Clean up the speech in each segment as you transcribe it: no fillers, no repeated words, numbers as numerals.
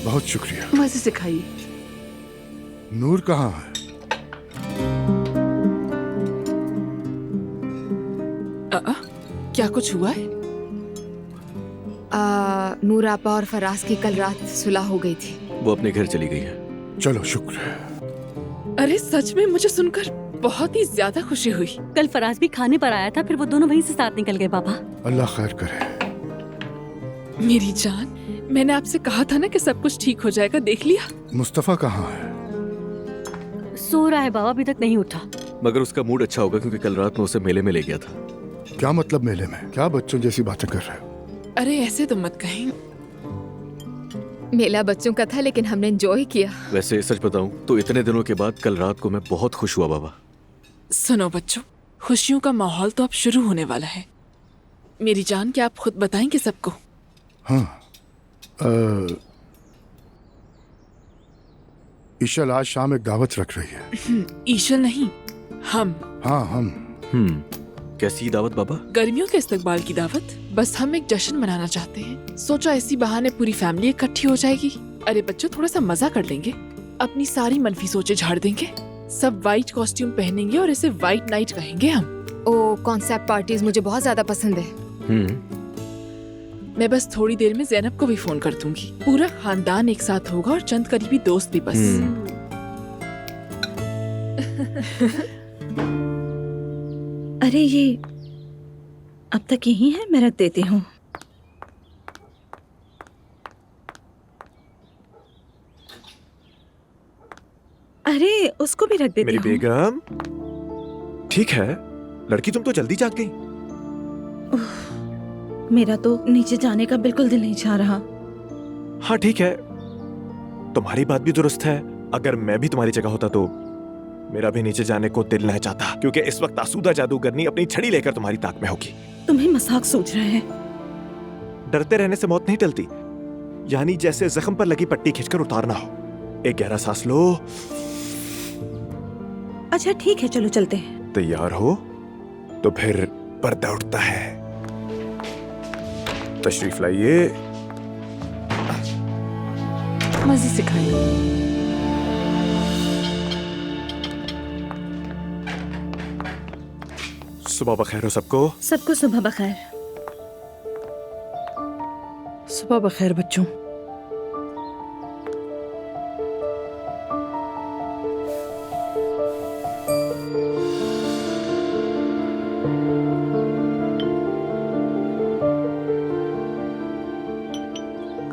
बहुत शुक्रिया। मजे से खाइए। नूर कहाँ है? क्या कुछ हुआ है? नूर आपा और फराज की कल रात सुलह हो गई थी। वो अपने घर चली गई है। चलो शुक्र है। अरे सच में मुझे सुनकर बहुत ही ज्यादा खुशी हुई। कल फराज भी खाने पर आया था, फिर वो दोनों वहीं से साथ निकल गए। पापा अल्लाह खैर करे। मेरी जान, मैंने आपसे कहा था ना कि सब कुछ ठीक हो जाएगा, देख लिया? मुस्तफा कहाँ है? सो रहा है बाबा, अभी तक नहीं उठा। मगर उसका मूड अच्छा होगा क्योंकि कल रात में उसे मेले में ले गया था। क्या मतलब मेले में? क्या बच्चों जैसी बातें कर रहे हो? अरे ऐसे तो मत कहें। मेला बच्चों का था लेकिन हमने एंजॉय किया। वैसे सच बताऊं तो इतने दिनों के बाद कल रात को मैं बहुत खुश हुआ बाबा। सुनो बच्चों, खुशियों का माहौल तो अब शुरू होने वाला है। मेरी जान, क्या आप खुद बताएंगे सबको? हाँ, ईशल आज शाम एक दावत रख रही है। ईशल नहीं, हम। हाँ हम। कैसी दावत बाबा? गर्मियों के इस्तकबाल की दावत। बस हम एक जश्न मनाना चाहते हैं। सोचा इसी बहाने पूरी फैमिली इकट्ठी हो जाएगी। अरे बच्चों, थोड़ा सा मजा कर लेंगे। अपनी सारी मनफी सोचें झाड़ देंगे। सब वाइट कॉस्ट्यूम पहनेंगे और इसे वाइट नाइट कहेंगे हम। ओ, कॉन्सेप्ट पार्टीज मुझे बहुत ज्यादा पसंद है। मैं बस थोड़ी देर में ज़ैनब को भी फोन कर दूंगी। पूरा खानदान एक साथ होगा और चंद करीबी दोस्त भी बस। अरे ये अब तक यही है, मैं रख देती हूँ। अरे उसको भी रख देती मेरी हूँ। बेगम, ठीक है लड़की, तुम तो जल्दी जाग गई। मेरा तो नीचे जाने का बिल्कुल दिल नहीं चाह रहा। हाँ ठीक है, तुम्हारी बात भी दुरुस्त है। अगर मैं भी तुम्हारी जगह होता तो मेरा भी नीचे जाने को दिल नहीं चाहता, क्योंकि इस वक्त आसूदा जादूगरनी अपनी छड़ी लेकर तुम्हारी ताक में होगी। तुम्हें मजाक सोच रहे हैं? डरते रहने से मौत नहीं टलती, यानी जैसे जख्म पर लगी पट्टी खींचकर उतारना हो। एक गहरा सांस लो। अच्छा ठीक है, चलो चलते हैं। तैयार हो तो फिर पर्दा उठता है। तशरीफ लाइए। मजे से खाइए। सुबह बखैर हो सबको। सबको सुबह बखैर। सुबह बखैर बच्चों।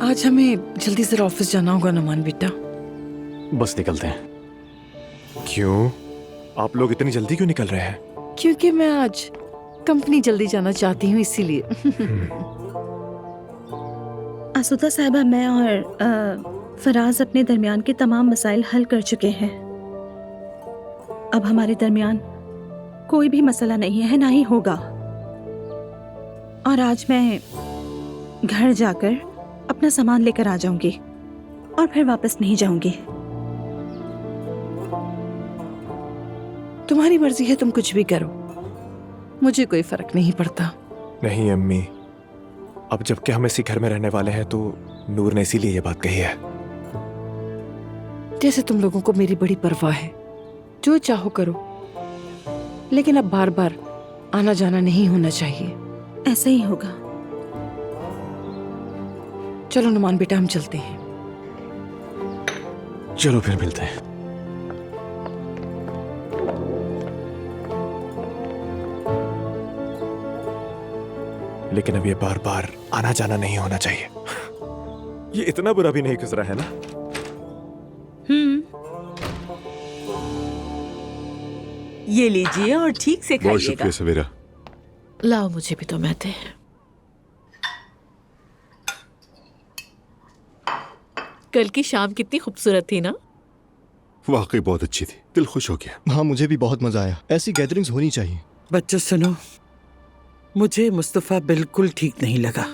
आज हमें जल्दी से ऑफिस जाना होगा नुमान बेटा। बस निकलते हैं। क्यों? आप लोग इतनी जल्दी क्यों निकल रहे हैं? क्योंकि मैं आज कंपनी जल्दी जाना चाहती हूँ, इसीलिए। आसूदा साहिबा, मैं और फराज अपने दरमियान के तमाम मसाइल हल कर चुके हैं। अब हमारे दरमियान कोई भी मसला नहीं है, ना ही होगा। और आज मैं घर जाकर अपना सामान लेकर आ जाऊंगी और फिर वापस नहीं जाऊंगी। तुम्हारी मर्जी है, तुम कुछ भी करो, मुझे कोई फर्क नहीं पड़ता। नहीं अम्मी, अब जबकि हम इसी घर में रहने वाले हैं तो नूर ने इसीलिए ये बात कही है। जैसे तुम लोगों को मेरी बड़ी परवाह है, जो चाहो करो, लेकिन अब बार बार आना जाना नहीं होना चाहिए। ऐसा ही होगा। चलो नुमान बेटा, हम चलते हैं। चलो फिर मिलते हैं। लेकिन अब ये बार बार आना जाना नहीं होना चाहिए। ये इतना बुरा भी नहीं गुजरा है ना? ये लीजिए और ठीक से बहुत खाइएगा। शुक्रिया सवेरा। लाओ, मुझे भी तो मैदे। कल की शाम कितनी खूबसूरत थी ना? वाकई बहुत अच्छी थी, दिल खुश हो गया। हाँ, मुझे भी बहुत मजा आया। ऐसी गैदरिंग्स होनी चाहिए। बच्चों सुनो, मुझे मुस्तफा बिल्कुल ठीक नहीं लगा।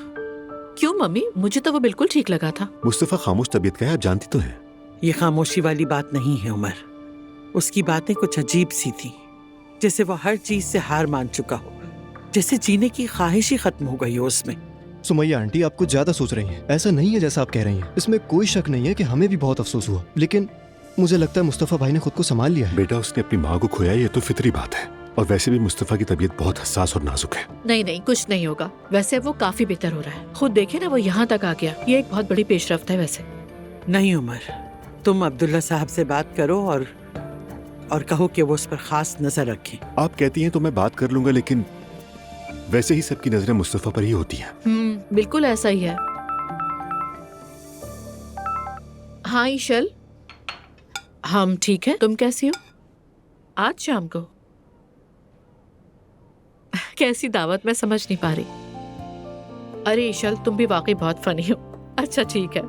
क्यों मम्मी? मुझे तो वो बिल्कुल ठीक लगा था। मुस्तफा खामोश तबीयत का है, आप जानती तो हैं। ये खामोशी वाली बात नहीं है उमर। उसकी बातें कुछ अजीब सी थी, जैसे वो हर चीज से हार मान चुका हो, जैसे जीने की ख्वाहिश ही खत्म हो गई हो उसमें। सुमैया आंटी आप कुछ ज्यादा सोच रही हैं। ऐसा नहीं है जैसा आप कह रही हैं। इसमें कोई शक नहीं है कि हमें भी बहुत अफसोस हुआ, लेकिन मुझे लगता है मुस्तफा भाई ने खुद को संभाल लिया है। बेटा उसने अपनी माँ को खोया, ये तो फितरी बात है। और वैसे भी मुस्तफा की तबीयत बहुत हसास और नाजुक है। नहीं नहीं, कुछ नहीं होगा। वैसे वो काफी बेहतर हो रहा है। खुद देखे ना, वो यहाँ तक आ गया। ये एक बहुत बड़ी पेशरफ्त है। वैसे नहीं उमर, तुम अब्दुल्ला साहब से बात करो और कहो कि वो उस पर खास नजर रखें। आप कहती हैं तो मैं बात कर लूंगा, लेकिन वैसे ही सबकी नजरें मुस्तफा पर ही होती हैं। बिल्कुल ऐसा ही है। हाँ ईशल, हम ठीक है। तुम कैसी हो? आज शाम को कैसी दावत, मैं समझ नहीं पा रही। अरे ईशल, तुम भी वाकई बहुत फनी हो। अच्छा ठीक है,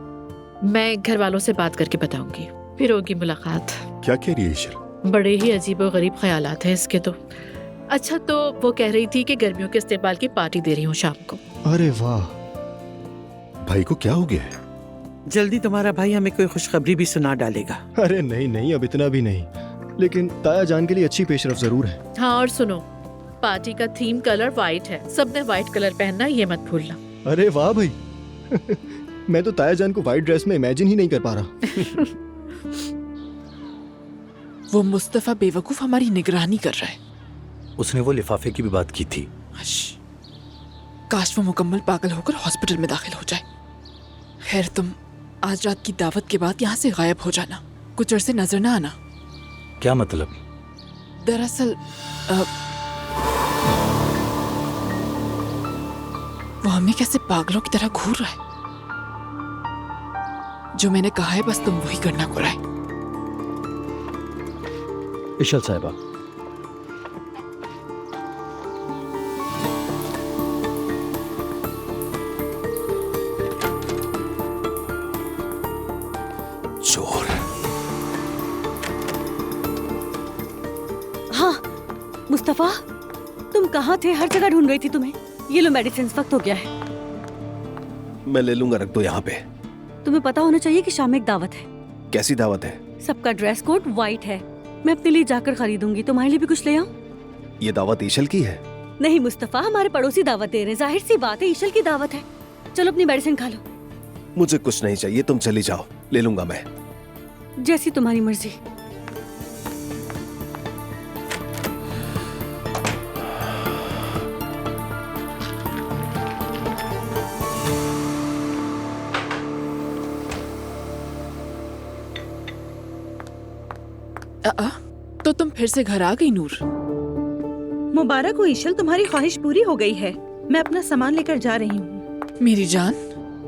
मैं घर वालों से बात करके बताऊंगी, फिर होगी मुलाकात। क्या कह रही है ईशल? बड़े ही अजीब और गरीब ख्यालात हैं इसके तो। अच्छा, तो वो कह रही थी कि गर्मियों के इस्तेमाल की पार्टी दे रही हूँ शाम को। अरे वाह, भाई को क्या हो गया है? जल्दी तुम्हारा भाई हमें कोई खुशखबरी भी सुना डालेगा। अरे नहीं नहीं, अब इतना भी नहीं, लेकिन ताया जान के लिए अच्छी पेशरफ जरूर है। हाँ, और सुनो, पार्टी का थीम कलर व्हाइट है। सबने व्हाइट कलर पहनना, ये मत भूलना। अरे वाह भाई मैं तो ताया जान को व्हाइट ड्रेस में इमेजिन ही नहीं कर पा रहा। वो मुस्तफा बेवकूफ हमारी निगरानी कर रहा है। उसने वो लिफाफे की भी बात की थी। काश वो मुकम्मल पागल होकर हॉस्पिटल में दाखिल हो जाए। खैर, तुम आज रात की दावत के बाद यहाँ से गायब हो जाना, कुछ अरसे नजर ना आना। क्या मतलब? दरअसल वो हमें कैसे पागलों की तरह घूर रहा है। जो मैंने कहा है बस तुम वही करना को है। इशल साहिबा, चोर। हाँ मुस्तफा, तुम कहाँ थे? हर जगह ढूंढ रही थी तुम्हें। ये लो मेडिसिन, वक्त हो गया है। मैं ले लूंगा, रख दो यहाँ पे। तुम्हें पता होना चाहिए कि शाम में एक दावत है। कैसी दावत है? सबका ड्रेस कोड व्हाइट है। मैं अपने लिए जाकर खरीदूंगी, तुम्हारे लिए भी कुछ ले आऊं? ये दावत ईशल की है? नहीं मुस्तफा, हमारे पड़ोसी दावत दे रहे हैं। जाहिर सी बात है, ईशल की दावत है। चलो अपनी मेडिसिन खा लो। मुझे कुछ नहीं चाहिए, तुम चली जाओ, ले लूंगा मैं। जैसी तुम्हारी मर्जी। तो तुम फिर से घर आ गई नूर? मुबारक हो ईशल, तुम्हारी ख्वाहिश पूरी हो गई है। मैं अपना सामान लेकर जा रही हूँ। मेरी जान,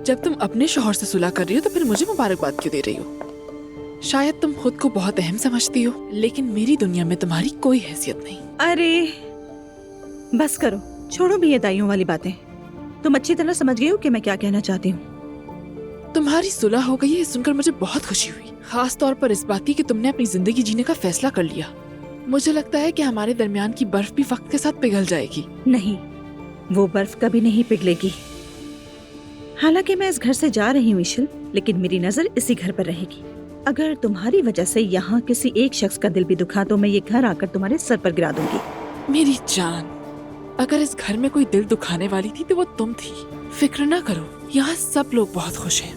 जब तुम अपने शौहर से सुलह कर रही हो तो फिर मुझे मुबारकबाद क्यों दे रही हो? शायद तुम खुद को बहुत अहम समझती हो, लेकिन मेरी दुनिया में तुम्हारी कोई हैसियत नहीं। अरे बस करो, छोड़ो भी ये दाइयों वाली बातें। तुम अच्छी तरह समझ गई हो कि मैं क्या कहना चाहती हूँ। तुम्हारी सुलह हो गई है सुनकर मुझे बहुत खुशी हुई, खास तौर पर इस बात की कि तुमने अपनी जिंदगी जीने का फैसला कर लिया। मुझे लगता है कि हमारे दरमियान की बर्फ भी वक्त के साथ पिघल जाएगी। नहीं, वो बर्फ कभी नहीं पिघलेगी। हालांकि मैं इस घर से जा रही हूँ ईशल, लेकिन मेरी नजर इसी घर पर रहेगी। अगर तुम्हारी वजह से यहाँ किसी एक शख्स का दिल भी दुखा तो मैं ये घर आकर तुम्हारे सर पर गिरा दूंगी। मेरी जान, अगर इस घर में कोई दिल दुखाने वाली थी तो वो तुम थी। फिक्र ना करो, यहाँ सब लोग बहुत खुश हैं।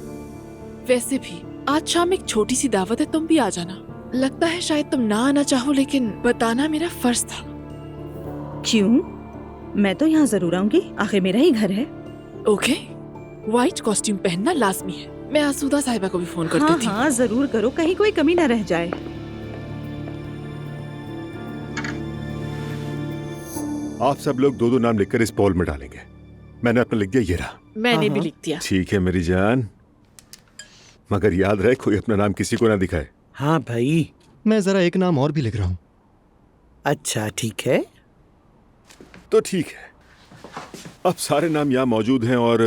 वैसे भी आज शाम एक छोटी सी दावत है, तुम भी आ जाना। लगता है शायद तुम ना आना चाहो, लेकिन बताना मेरा फर्ज था। क्यों? मैं तो यहाँ जरूर आऊंगी, आखिर मेरा ही घर है। ओके, व्हाइट कॉस्ट्यूम पहनना लाजमी है। मैं आसूदा साहिबा को भी फोन करती थी। हाँ जरूर करो, कहीं कोई कमी न रह जाए। आप सब लोग दो दो नाम लिखकर इस बॉल में डालेंगे। मैंने अपना लिख दिया, ये रहा। मैंने भी लिख दिया। ठीक है मेरी जान, मगर याद रहे कोई अपना नाम किसी को ना दिखाए। हाँ भाई। मैं जरा एक नाम और भी लिख रहा हूँ। अच्छा ठीक है, तो ठीक है। अब सारे नाम यहाँ मौजूद हैं और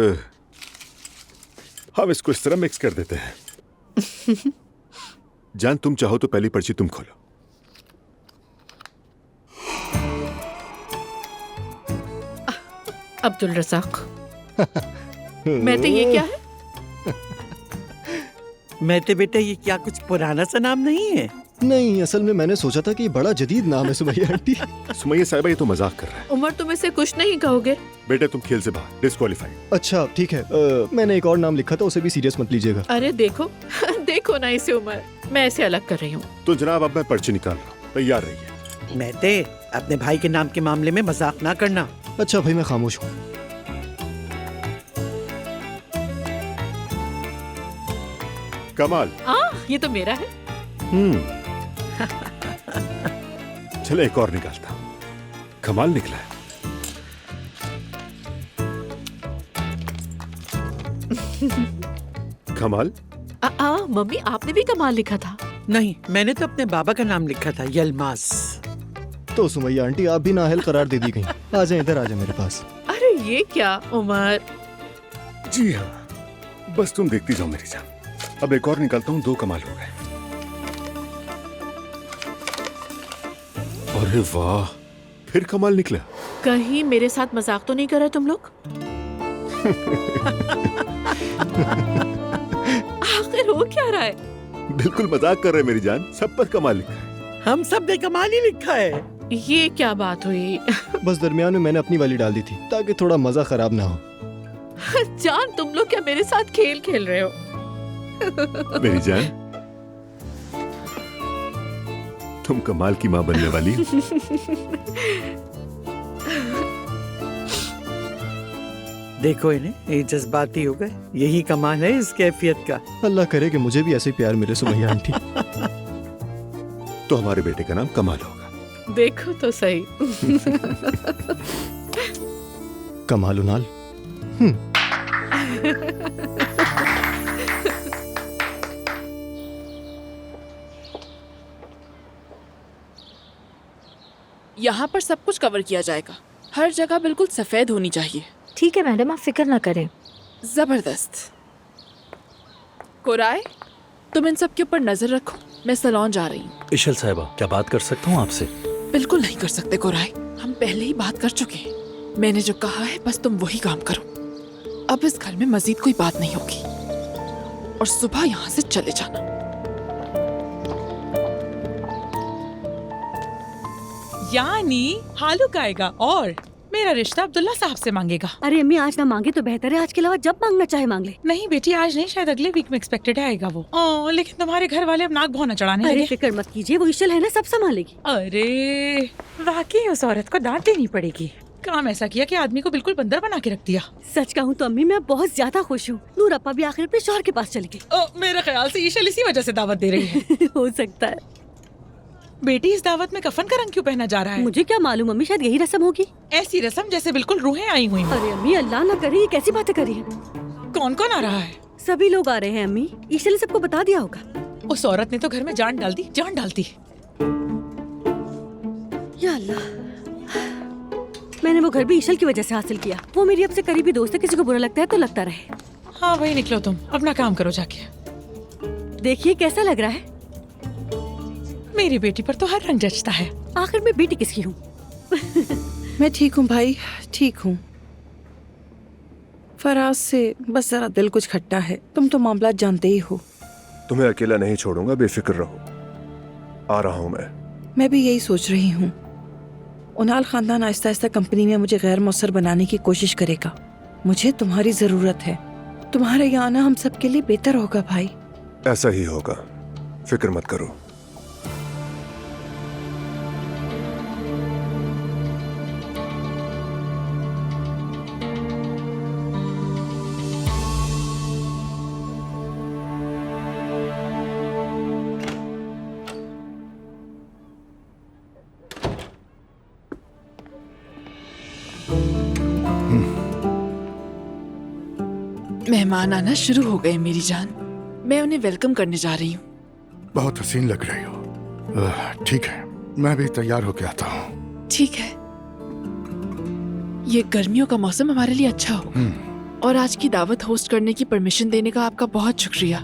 हम इसको इस तरह मिक्स कर देते हैं। जान, तुम चाहो तो पहली पर्ची तुम खोलो। अब्दुल रज़ाक। मैं तो ये क्या है? मैं तो बेटा ये क्या कुछ पुराना सा नाम नहीं है? नहीं, असल में मैंने सोचा था कि बड़ा जदीद नाम है सुमैया आंटी। सुमैया साहिबा ये तो मजाक कर रहा है। उमर, तुम इसे कुछ नहीं कहोगे? बेटे तुम खेल से बाहर, डिस्क्वालीफाइड। अच्छा ठीक है, मैंने एक और नाम लिखा था, उसे भी सीरियस मत लीजिएगा। अरे देखो देखो ना इसे उमर, मैं इसे अलग कर रही हूँ। तो जनाब अब मैं पर्ची निकाल रहा हूँ, तैयार रहिए। मेहते, अपने भाई के नाम के मामले में मजाक ना करना। अच्छा भाई, मैं खामोश हूँ। कमाल। ये तो मेरा है। चलो एक और निकालता हूँ। कमाल निकला है। कमाल। मम्मी, आपने भी कमाल लिखा था। नहीं, मैंने तो अपने बाबा का नाम लिखा था, यलमास। तो सुमैया आंटी आप भी नाअहल करार दे दी गई। आ जाए इधर, आ जाए मेरे पास। अरे ये क्या उमर? जी हाँ, बस तुम देखती जाओ मेरी जान। अब एक और निकालता हूँ, 2 कमाल हो गए। अरे वाह, फिर कमाल निकला। कहीं मेरे साथ मजाक तो नहीं कर रहे तुम लोग? आखिर हो क्या रहा है? बिल्कुल मजाक कर रहे मेरी जान, सब पर कमाल लिखा है। हम सब ने कमाल ही लिखा है। ये क्या बात हुई? बस दरमियान में मैंने अपनी वाली डाल दी थी ताकि थोड़ा मजा खराब ना हो। जान, तुम लोग क्या मेरे साथ खेल खेल रहे हो? मेरी जान, तुम कमाल की माँ बनने वाली हो। देखो इन्हें, ये जज्बाती हो गए। यही कमाल है इस कैफियत का। अल्लाह करे कि मुझे भी ऐसे प्यार मिले सुमैया आंटी। तो हमारे बेटे का नाम कमाल होगा। देखो तो सही। कमाल उनाल। यहाँ पर सब कुछ कवर किया जाएगा। हर जगह बिल्कुल सफेद होनी चाहिए। ठीक है मैडम, आप फिक्र ना करें। जबरदस्त। कोराय, तुम इन सब के ऊपर नजर रखो, मैं सलोन जा रही हूँ। इशल साहिबा, क्या बात कर सकता हूँ आपसे? बिल्कुल नहीं कर सकते कोराय, हम पहले ही बात कर चुके हैं। मैंने जो कहा है बस तुम वही काम करो। अब इस घर में मजीद कोई बात नहीं होगी और सुबह यहाँ से चले जाना। यानी हालुक आएगा और मेरा रिश्ता अब्दुल्ला साहब से मांगेगा। अरे अम्मी, आज ना मांगे तो बेहतर है। आज के अलावा जब मांगना चाहे मांग ले। नहीं बेटी, आज नहीं, शायद अगले वीक में एक्सपेक्टेड आएगा वो। लेकिन तुम्हारे घर वाले अब नाक भौना चढ़ाने अरे लगे। फिक्र मत कीजिए, वो इशल है ना, सब संभालेगी। अरे वाकई उस औरत को डांट देनी पड़ेगी। काम ऐसा किया कि आदमी को बिल्कुल बंदर बना के रख दिया। सच कहूँ तो अम्मी, मैं बहुत ज्यादा खुश हूँ। नूर अपा भी आखिर अपने शौहर के पास चली गई। मेरे ख्याल से ईशल इसी वजह से दावत दे रही है। हो सकता है। बेटी, इस दावत में कफन का रंग क्यों पहना जा रहा है? मुझे क्या मालूम अम्मी, शायद यही रस्म होगी। ऐसी रस्म जैसे बिल्कुल रूहें आई हुई हैं। अरे अम्मी, अल्लाह ना करे, ये कैसी बातें करी है? कौन कौन आ रहा है? सभी लोग आ रहे हैं अम्मी। ईशल ने सबको बता दिया होगा। उस औरत ने तो घर में जान डाल दी, जान डाल दी। या अल्लाह, मैंने वो घर भी ईशल की वजह से हासिल किया। वो मेरी अब से करीबी दोस्त है, किसी को बुरा लगता है तो लगता रहे। हाँ वही निकलो, तुम अपना काम करो जाके। देखिए कैसा लग रहा है। मेरी बेटी पर तो हर रंग जचता है। आखिर मैं बेटी किसकी हूँ? मैं ठीक हूँ भाई, ठीक हूँ। फराज से बस जरा दिल कुछ खट्टा है। तुम तो मामला जानते ही हो। तुम्हें अकेला नहीं छोड़ूंगा, बेफिक्र रहो। आ रहा हूँ मैं भी यही सोच रही हूँ। उनाल खानदान आहिस्ता आहिस्ता कंपनी में मुझे गैर मौसर बनाने की कोशिश करेगा। मुझे तुम्हारी जरूरत है। तुम्हारे यहाँ आना हम सबके लिए बेहतर होगा भाई। ऐसा ही होगा, फिक्र मत करो। मेहमान आना शुरू हो गए मेरी जान। मैं उन्हें वेलकम करने जा रही हूँ। बहुत हसीन लग रही हो। ठीक है, मैं भी तैयार होके आता हूँ। ठीक है। ये गर्मियों का मौसम हमारे लिए अच्छा हो। और आज की दावत होस्ट करने की परमिशन देने का आपका बहुत शुक्रिया।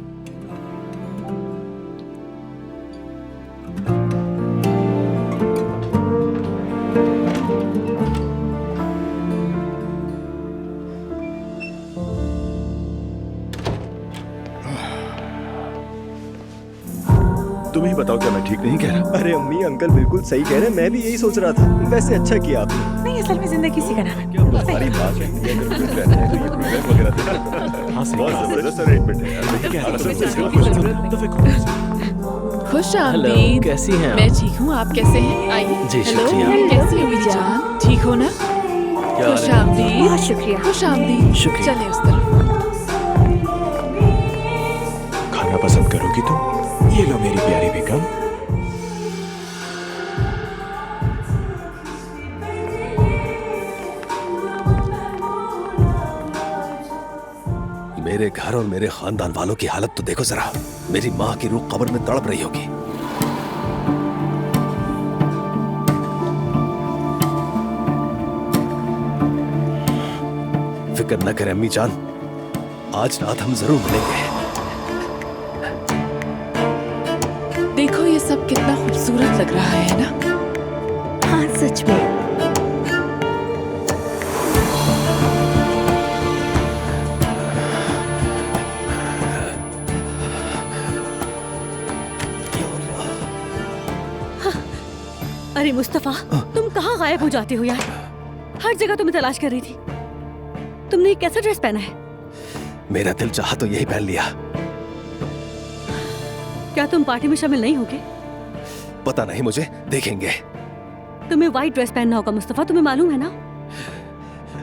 तुम ही बताओ क्या मैं ठीक नहीं कह रहा? अरे अम्मी अंकल बिल्कुल सही कह रहे हैं, मैं भी यही सोच रहा था। वैसे अच्छा किया आपने। नहीं, असल में जिंदगी इसी का नाम है। तुम्हारी बात है, ये अगर कोई रहना है तो ये प्रोग्राम वगैरह देना। हाँ, बहुत जबरदस्त अरेंजमेंट है यार। खुश हेलो, आमदीद। कैसी हैं मैं आप? ठीक हूँ, आप कैसे हैं? आइए। जी, हेलो, शुक्रिया। कैसी हो मेरी जान? ठीक हो ना? क्या खुश हाल है? आमदीद। बहुत शुक्रिया। खुश आमदीद। शुक्रिया। चले उस तरफ। खाना पसंद करोगी तुम? ये लो मेरी प्यारी बेगम। मेरे घर और मेरे खानदान वालों की हालत तो देखो जरा। मेरी माँ की रूह कब्र में तड़प रही होगी। फिक्र न करें अम्मी जान, आज रात हम जरूर मिलेंगे। देखो ये सब कितना खूबसूरत लग रहा है ना? हाँ सच में। अरे मुस्तफा, तुम कहाँ गायब हो जाते हो यार? हर जगह तुम्हें तलाश कर रही थी। तुमने ये कैसा ड्रेस पहना है? मेरा दिल चाहा तो यही पहन लिया। क्या तुम पार्टी में शामिल नहीं होगे? पता नहीं मुझे, देखेंगे। तुम्हें व्हाइट ड्रेस पहनना होगा मुस्तफा, तुम्हें मालूम है ना?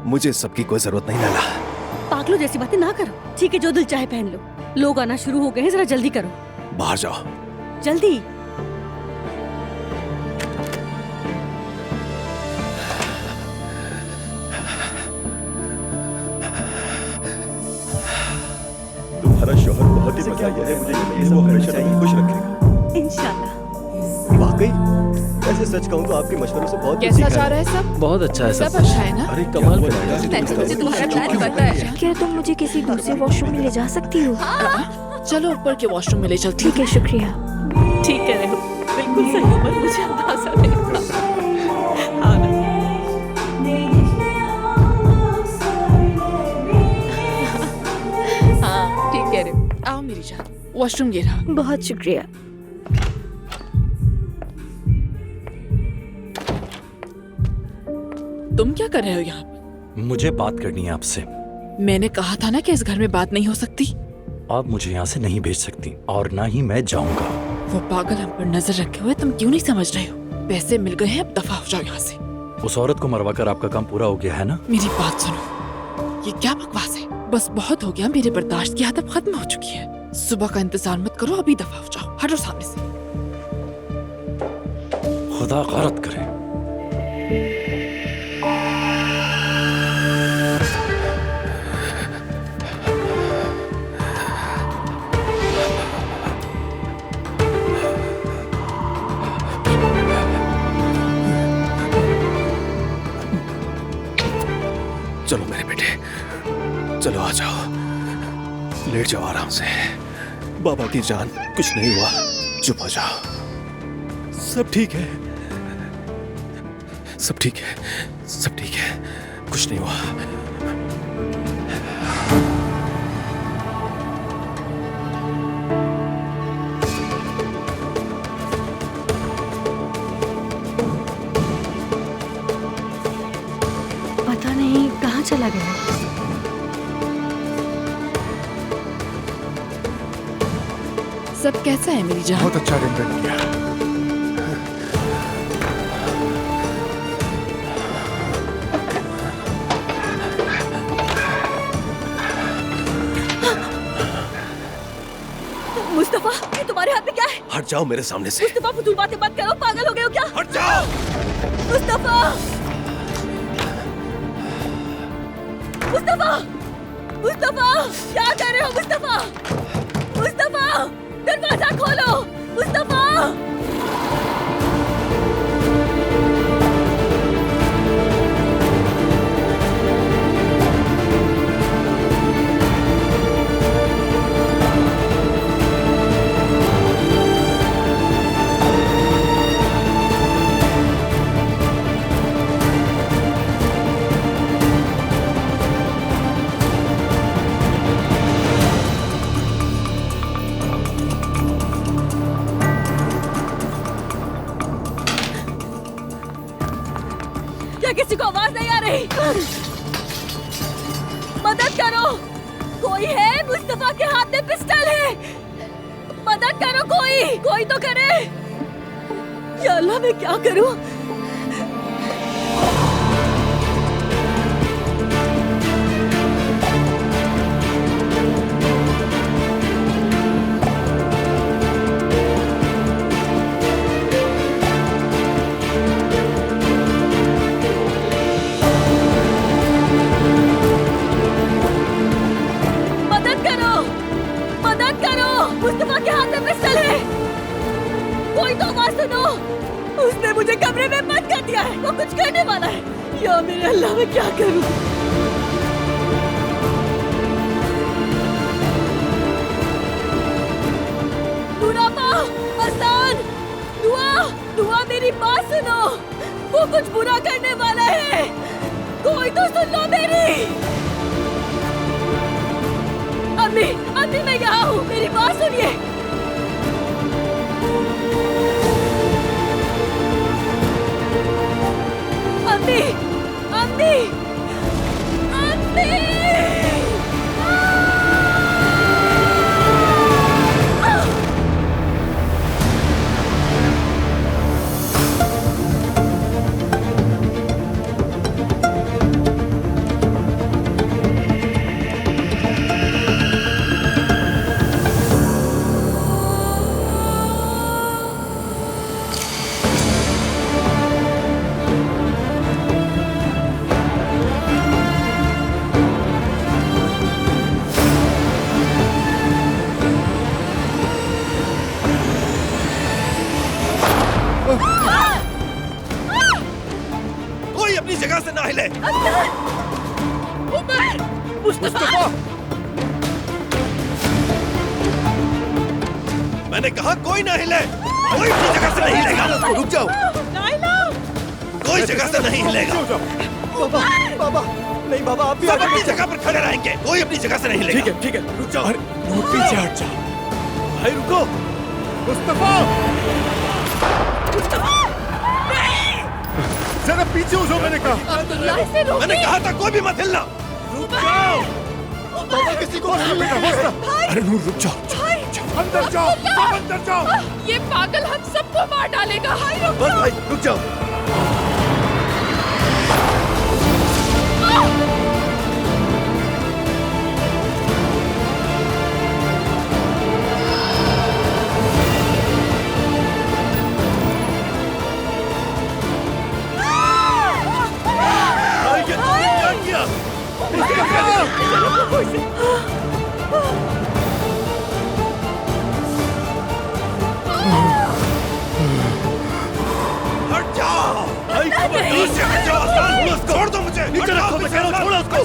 मुझे सबकी कोई जरूरत नहीं नाला। पागलों जैसी बातें ना करो। ठीक है, जो दिल चाहे पहन लो। लोग आना शुरू हो गए हैं, जरा जल्दी करो। बाहर जाओ। जल्दी। तुम्हारा शौहर बहुत ही मजाकिया है, मुझे यकीन है वो हमेशा तुम्हें खुश रखेगा। इंशाल्लाह। वाकई वैसे सच कहूँ तो आपके मशवरों से बहुत कुछ कैसा सीखा जा है। रहा है सब? बहुत अच्छा है सब अच्छा है ना? अरे कमाल का मुझे तुम्हारा प्लान पता है। क्या तुम मुझे किसी दूसरे वॉशरूम में ले जा सकती हो? चलो ऊपर के वॉशरूम में ले चलती ठीक है, शुक्रिया। ठीक कह रहे हो, बिल्कुल सही उम्र, मुझे अंदाजा नहीं था। हाँ ना? हाँ ठीक कह रहे हो। आओ मेरी जान, वॉशरूम ये रहा। बहुत शुक्रिया। तुम क्या कर रहे हो यहाँ पे? मुझे बात करनी है आपसे। मैंने कहा था ना कि इस घर में बात नहीं हो सकती। आप मुझे यहाँ से नहीं भेज सकती और ना ही मैं जाऊंगा। वो पागल हम पर नजर रखे हुए तुम क्यों नहीं समझ रहे हो? पैसे मिल गए हैं, अब दफा हो जाओ यहाँ से। उस औरत को मरवा कर आपका काम पूरा हो गया है ना? मेरी बात सुनो, ये क्या बकवास है? बस बहुत हो गया, मेरे बर्दाश्त की हद अब खत्म हो चुकी है। सुबह का इंतजार मत करो, अभी दफा हो जाओ, हटो सामने से। खुदा गलत करे। चलो मेरे बेटे, चलो आ जाओ, लेट जाओ आराम से। बाबा की जान, कुछ नहीं हुआ, चुप हो जाओ। सब ठीक है, सब ठीक है, सब ठीक है, कुछ नहीं हुआ। पता नहीं कहाँ चला गया। सब कैसा है मेरी जान? बहुत अच्छा अरेंजमेंट किया। मुस्तफा, ये तुम्हारे हाथ में क्या है? हट जाओ मेरे सामने से। मुस्तफा, फजूल बातें मत करो, पागल हो गए हो क्या? हट जाओ। मुस्तफा, मुस्तफा, मुस्तफा, क्या कर रहे हो मुस्तफा? मुस्तफा, दरवाजा खोलो, मुस्तफा। मदद करो, कोई है? मुस्तफा के हाथ में पिस्टल है। मदद करो, कोई तो करे। या अल्लाह, मैं क्या करूं? मुस्तफा के हाथ में पिस्टल है। कोई तो आवाज सुनो। उसने मुझे कमरे में बंद कर दिया है। वो कुछ करने वाला है। या मेरे अल्लाह, मैं क्या करूं? बुरापा, हसन, दुआ, मेरी बात सुनो। वो कुछ बुरा करने वाला है। कोई तो सुन लो मेरी। अम्मी, मैं यहाँ हूँ, मेरी बात सुनिए। अम्मी। अपनी जगह से ना हिले। उमर, मुस्तफा। मैंने कहा कोई ना हिले। कोई अपनी जगह से नहीं हिलेगा। रुक जाओ। कोई जगह से नहीं हिलेगा। बाबा, नहीं बाबा, आप भी सब अपनी जगह पर खड़े रहेंगे। कोई अपनी जगह से नहीं हिलेगा। ठीक है, रुक जाओ। पीछे हट जाओ। भाई रुको। मुस्तफा, जरा पीछे हो जाओ। मैंने कहा था कोई भी मत हिलना। रुक जाओ। बाबा, किसी को अरे नूर, रुक जाओ। अंदर जाओ। ये पागल हम सबको मार डालेगा। बस भाई, रुक जाओ। हट जाओ। छोड़ दो मुझे। नीचे रखो, मैं कह रहा हूं, छोड़ो उसको।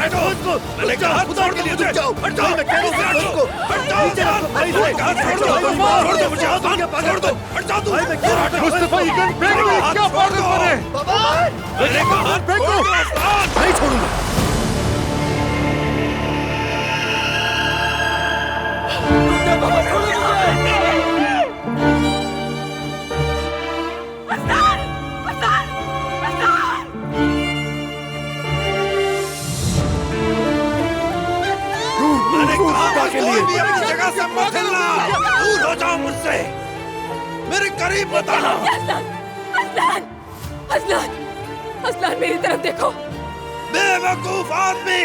हटो उसको। मैंने कहा छोड़ के लिए जाओ। हट जाओ। मैं कह रहा हूं उसको। हट जाओ। मैंने कहा छोड़ दो मुझे। छोड़ दो। हट जाओ तुम। मुस्तफा, ये गन फेंक दो। क्या मार दो मैंने? मैंने कहा फेंको। नहीं छोड़ूंगा। कोई भी अपनी जगह से मत हिलना। दूर हो जाओ मुझसे। मेरे करीब मत आना। असलान, मेरी तरफ देखो। बेवकूफ आदमी।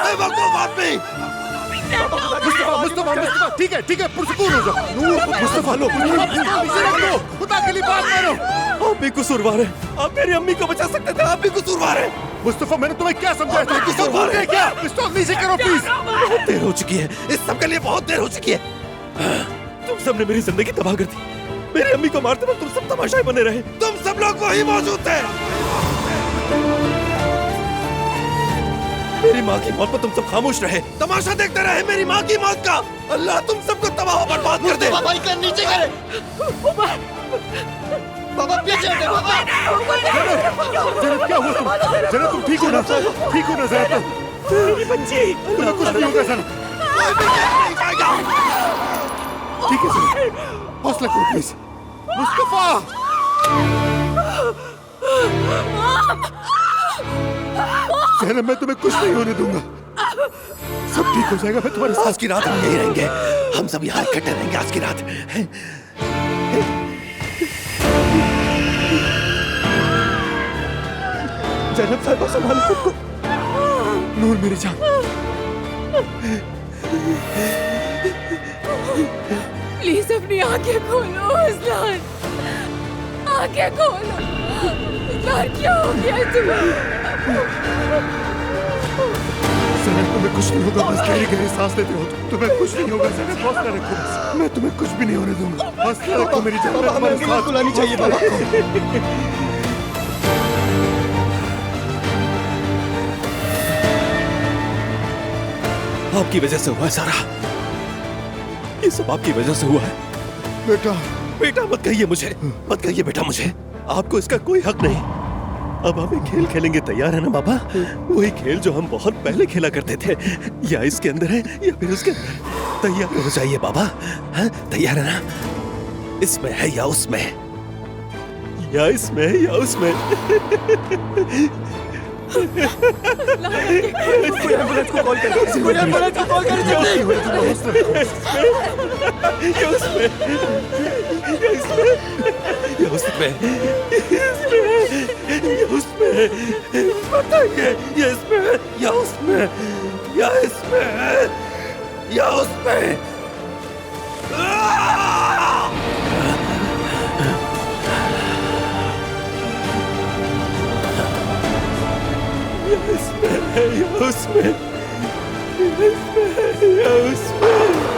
बेवकूफ आदमी। मुस्तफा, ठीक है, पुरसकून हो जाओ। मुस्तफा, लो, खुदा के लिए बात करो। आप भी कसूरवार हैं। आप मेरी अम्मी को बचा सकते थे। आप भी कसूरवार हैं। मुस्तफा, मैंने तुम्हें क्या समझाया था? कसूरवार है क्या? पिस्तौल नीचे करो प्लीज। बहुत देर हो चुकी है। इस सब के लिए बहुत देर हो चुकी है। तुम सबने मेरी जिंदगी तबाह कर दी। मेरी अम्मी को मारते वक्त तुम सब तमाशाई बने रहे। तुम सब लोग वही मौजूद थे। मेरी माँ की मौत पर तुम सब खामोश रहे। तमाशा देखते रहे मेरी माँ की मौत का। अल्लाह तुम सबको तबाह बर्बाद कर दे। नीचे करे। बाबा पीछे हटे। बाबा, जरा क्या हुआ तुम? जरा तुम ठीक हो ना? जरा मेरी बच्ची। कुछ नहीं होगा सर। ठीक है सर, हौसला करो प्लीज। मुस्तफा, जहनम, मैं तुम्हें कुछ नहीं होने दूंगा। सब ठीक हो जाएगा। मैं तुम्हारे साथ। आज की रात हम यहीं रहेंगे। हम सब यहाँ इकट्ठे रहेंगे आज की रात। जहनम साहिबा, संभालो खुद को। नूर मेरी जान, प्लीज अपनी आंखें खोलो असलान, आंखें खोलो। असलान, क्या हो गया तुम्हें? जहनम, तुम्हें कुछ नहीं होगा। बस गहरी गहरी सांस लेते हो। तुम्हें कुछ नहीं होगा। जहनम, हौसला रखो बस। मैं तुम्हें कुछ भी नहीं होने दूंगा। हौसला रखो मेरी जान। मैं तुम्हारे साथ। बुलानी चाहिए बाबा। आपकी वजह से हुआ है सारा। ये सब आपकी वजह से हुआ है। बेटा, बेटा मत कहिए मुझे, मत कहिए बेटा मुझे। आपको इसका कोई हक नहीं। अब हम एक खेल खेलेंगे, तैयार है ना बाबा? वही खेल जो हम बहुत पहले खेला करते थे। या इसके अंदर है या फिर उसके अंदर। तैयार हो जाइए बाबा। हाँ, तैयार है ना? इसमें है या उसमें? या इसमें है या उसमें? कोई एम्बुलेंस को कॉल करें। कोई एम्बुलेंस को कॉल करें जल्दी। या उसमें, या इसमें, या उसमें, या उसमें। बताइए, या इसमें, या उसमें, या इसमें, या उसमें। या इसमें, या उसमें, या इसमें, या उसमें।